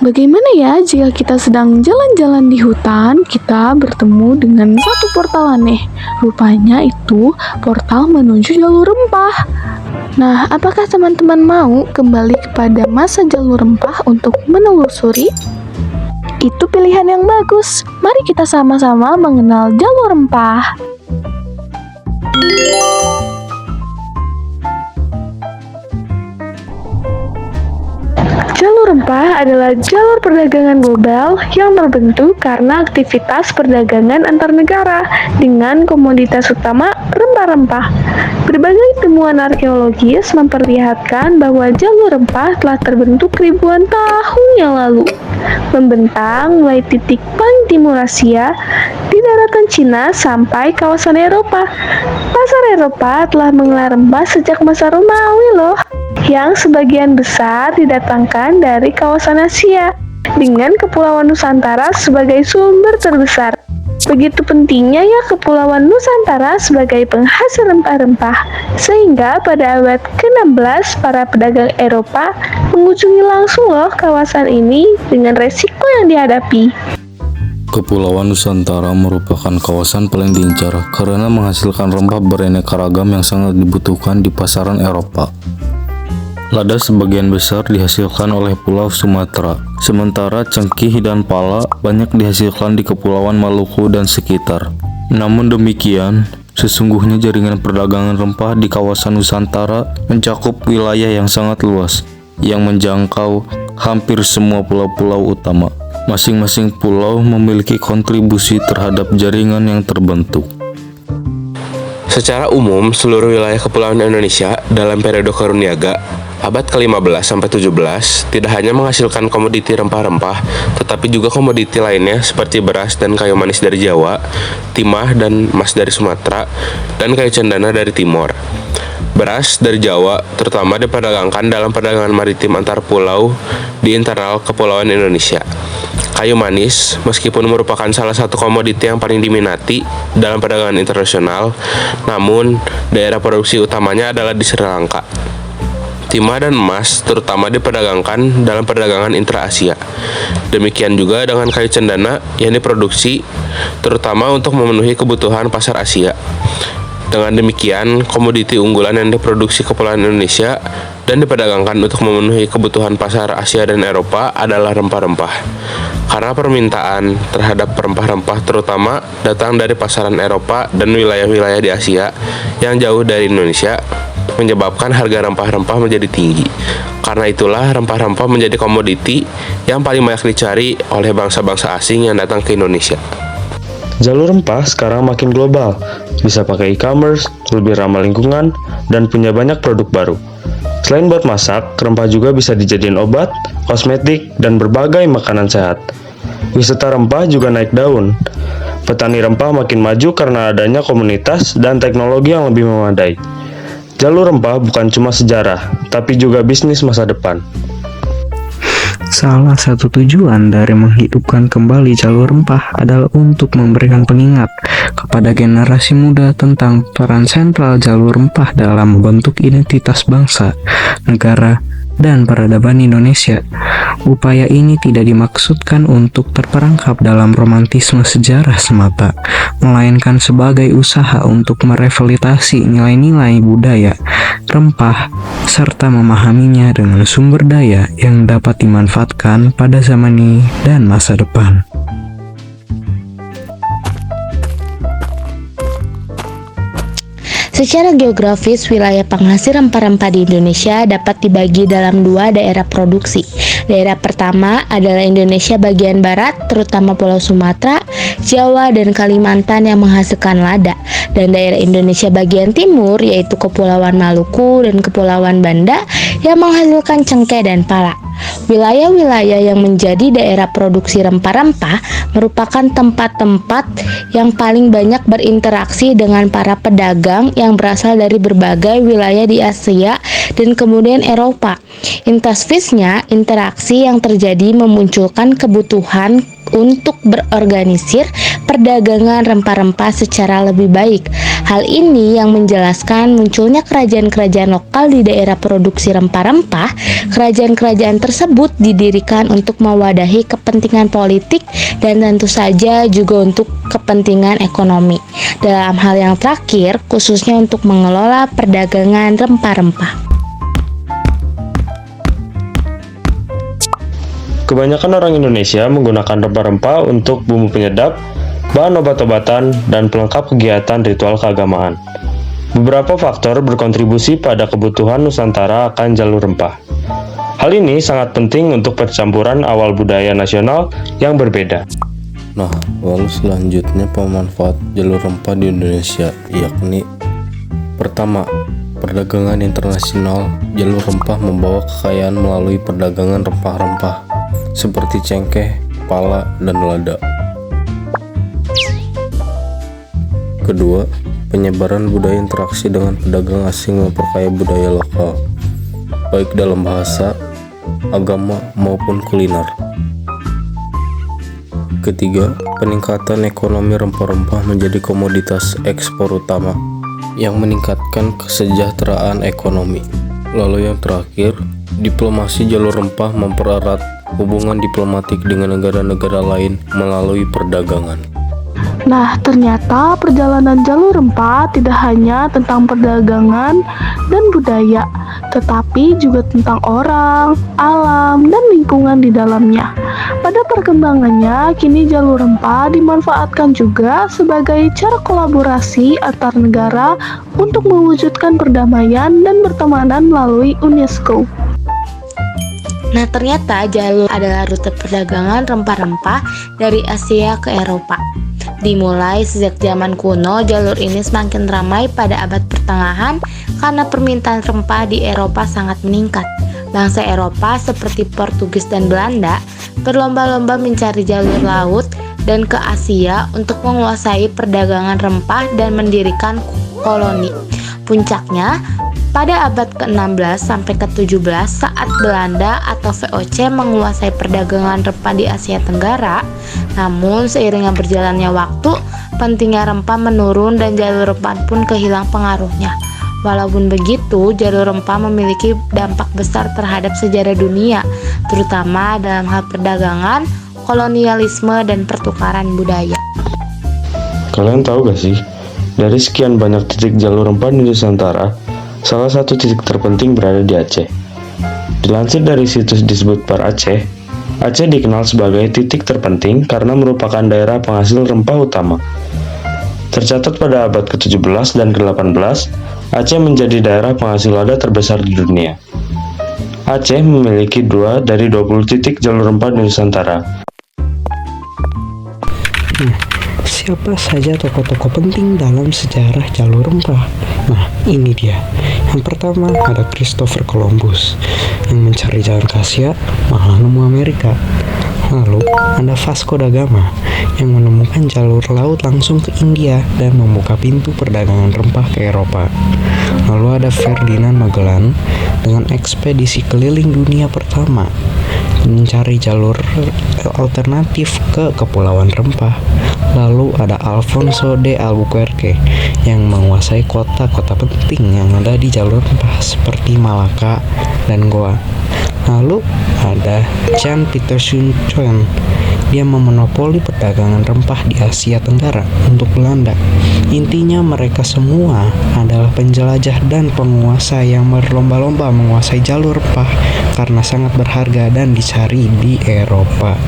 Bagaimana ya jika kita sedang jalan-jalan di hutan, kita bertemu dengan satu portal aneh. Rupanya itu portal menuju jalur rempah. Nah, apakah teman-teman mau kembali kepada masa jalur rempah untuk menelusuri? Itu pilihan yang bagus. Mari kita sama-sama mengenal jalur rempah. Jalur rempah adalah jalur perdagangan global yang terbentuk karena aktivitas perdagangan antar negara dengan komoditas utama rempah-rempah. Berbagai temuan arkeologis memperlihatkan bahwa jalur rempah telah terbentuk ribuan tahun yang lalu, membentang mulai titik paling timur Asia di daratan Cina sampai kawasan Eropa. Pasar Eropa telah mengelola rempah sejak masa Romawi loh, yang sebagian besar didatangkan dari kawasan Asia, dengan Kepulauan Nusantara sebagai sumber terbesar. Begitu pentingnya ya Kepulauan Nusantara sebagai penghasil rempah-rempah, sehingga pada abad ke-16 para pedagang Eropa mengunjungi langsung loh kawasan ini dengan resiko yang dihadapi. Kepulauan Nusantara merupakan kawasan paling diincar karena menghasilkan rempah beraneka ragam yang sangat dibutuhkan di pasaran Eropa. Lada sebagian besar dihasilkan oleh Pulau Sumatera, sementara cengkih dan pala banyak dihasilkan di Kepulauan Maluku dan sekitar. Namun demikian, sesungguhnya jaringan perdagangan rempah di kawasan Nusantara mencakup wilayah yang sangat luas, yang menjangkau hampir semua pulau-pulau utama. Masing-masing pulau memiliki kontribusi terhadap jaringan yang terbentuk. Secara umum, seluruh wilayah Kepulauan Indonesia dalam periode Koruniaga abad ke-15 sampai 17 tidak hanya menghasilkan komoditi rempah-rempah, tetapi juga komoditi lainnya seperti beras dan kayu manis dari Jawa, timah dan emas dari Sumatera, dan kayu cendana dari Timor. Beras dari Jawa terutama diperdagangkan dalam perdagangan maritim antar pulau di internal Kepulauan Indonesia. Kayu manis, meskipun merupakan salah satu komoditi yang paling diminati dalam perdagangan internasional, namun daerah produksi utamanya adalah di Sri Lanka. Timah dan emas terutama diperdagangkan dalam perdagangan intra-Asia. Demikian juga dengan kayu cendana yang diproduksi terutama untuk memenuhi kebutuhan pasar Asia. Dengan demikian, komoditi unggulan yang diproduksi Kepulauan Indonesia dan diperdagangkan untuk memenuhi kebutuhan pasar Asia dan Eropa adalah rempah-rempah. Karena permintaan terhadap rempah-rempah terutama datang dari pasaran Eropa dan wilayah-wilayah di Asia yang jauh dari Indonesia, menyebabkan harga rempah-rempah menjadi tinggi. Karena itulah rempah-rempah menjadi komoditi yang paling banyak dicari oleh bangsa-bangsa asing yang datang ke Indonesia. Jalur rempah sekarang makin global, bisa pakai e-commerce, lebih ramah lingkungan, dan punya banyak produk baru. Selain buat masak, rempah juga bisa dijadiin obat, kosmetik, dan berbagai makanan sehat. Wisata rempah juga naik daun. Petani rempah makin maju karena adanya komunitas dan teknologi yang lebih memadai. Jalur rempah bukan cuma sejarah, tapi juga bisnis masa depan. Salah satu tujuan dari menghidupkan kembali jalur rempah adalah untuk memberikan pengingat kepada generasi muda tentang peran sentral jalur rempah dalam membentuk identitas bangsa, negara, dan peradaban Indonesia. Upaya ini tidak dimaksudkan untuk terperangkap dalam romantisme sejarah semata, melainkan sebagai usaha untuk merevitalisasi nilai-nilai budaya, rempah, serta memahaminya dengan sumber daya yang dapat dimanfaatkan pada zaman ini dan masa depan. Secara geografis, wilayah penghasil rempah-rempah di Indonesia dapat dibagi dalam dua daerah produksi. Daerah pertama adalah Indonesia bagian barat, terutama Pulau Sumatera, Jawa, dan Kalimantan yang menghasilkan lada. Dan daerah Indonesia bagian timur, yaitu Kepulauan Maluku dan Kepulauan Banda yang menghasilkan cengkeh dan pala. Wilayah-wilayah yang menjadi daerah produksi rempah-rempah merupakan tempat-tempat yang paling banyak berinteraksi dengan para pedagang yang berasal dari berbagai wilayah di Asia dan kemudian Eropa. Interaksi yang terjadi memunculkan kebutuhan untuk berorganisir perdagangan rempah-rempah secara lebih baik. Hal ini yang menjelaskan munculnya kerajaan-kerajaan lokal di daerah produksi rempah-rempah. Kerajaan-kerajaan tersebut didirikan untuk mewadahi kepentingan politik dan tentu saja juga untuk kepentingan ekonomi. Dalam hal yang terakhir, khususnya untuk mengelola perdagangan rempah-rempah. Kebanyakan orang Indonesia menggunakan rempah-rempah untuk bumbu penyedap, bahan obat-obatan, dan pelengkap kegiatan ritual keagamaan. Beberapa faktor berkontribusi pada kebutuhan Nusantara akan jalur rempah. Hal ini sangat penting untuk percampuran awal budaya nasional yang berbeda. Nah, lalu selanjutnya pemanfaat jalur rempah di Indonesia, yakni pertama, perdagangan internasional. Jalur rempah membawa kekayaan melalui perdagangan rempah-rempah seperti cengkeh, pala, dan lada. Kedua, penyebaran budaya interaksi dengan pedagang asing memperkaya budaya lokal, baik dalam bahasa, agama, maupun kuliner. Ketiga, peningkatan ekonomi rempah-rempah menjadi komoditas ekspor utama yang meningkatkan kesejahteraan ekonomi. Lalu yang terakhir, diplomasi jalur rempah mempererat hubungan diplomatik dengan negara-negara lain melalui perdagangan. Nah, ternyata perjalanan jalur rempah tidak hanya tentang perdagangan dan budaya, tetapi juga tentang orang, alam, dan lingkungan di dalamnya. Pada perkembangannya, kini jalur rempah dimanfaatkan juga sebagai cara kolaborasi antar negara untuk mewujudkan perdamaian dan pertemanan melalui UNESCO. Nah, ternyata jalur adalah rute perdagangan rempah-rempah dari Asia ke Eropa. Dimulai sejak zaman kuno, jalur ini semakin ramai pada abad pertengahan karena permintaan rempah di Eropa sangat meningkat. Bangsa Eropa seperti Portugis dan Belanda berlomba-lomba mencari jalur laut dan ke Asia untuk menguasai perdagangan rempah dan mendirikan koloni. Puncaknya pada abad ke-16 sampai ke-17 saat Belanda atau VOC menguasai perdagangan rempah di Asia Tenggara. Namun seiringnya berjalannya waktu, pentingnya rempah menurun dan jalur rempah pun kehilang pengaruhnya. Walaupun begitu, jalur rempah memiliki dampak besar terhadap sejarah dunia, terutama dalam hal perdagangan, kolonialisme, dan pertukaran budaya. Kalian tahu gak sih, dari sekian banyak titik jalur rempah di Nusantara, salah satu titik terpenting berada di Aceh. Dilansir dari situs disebut Par Aceh, Aceh dikenal sebagai titik terpenting karena merupakan daerah penghasil rempah utama. Tercatat pada abad ke-17 dan ke-18, Aceh menjadi daerah penghasil lada terbesar di dunia. Aceh memiliki 2 dari 20 titik jalur rempah di Nusantara. Siapa saja tokoh-tokoh penting dalam sejarah jalur rempah? Nah, ini dia. Yang pertama ada Christopher Columbus yang mencari jalan ke Asia, malah nemu Amerika. Lalu ada Vasco da Gama yang menemukan jalur laut langsung ke India dan membuka pintu perdagangan rempah ke Eropa. Lalu ada Ferdinand Magellan dengan ekspedisi keliling dunia pertama mencari jalur alternatif ke kepulauan rempah. Lalu ada Alfonso de Albuquerque yang menguasai kota-kota penting yang ada di jalur rempah seperti Malaka dan Goa. Lalu ada Jan Pieterszoon Koen, dia memonopoli perdagangan rempah di Asia Tenggara untuk Belanda. Intinya mereka semua adalah penjelajah dan penguasa yang berlomba-lomba menguasai jalur rempah karena sangat berharga dan dicari di Eropa.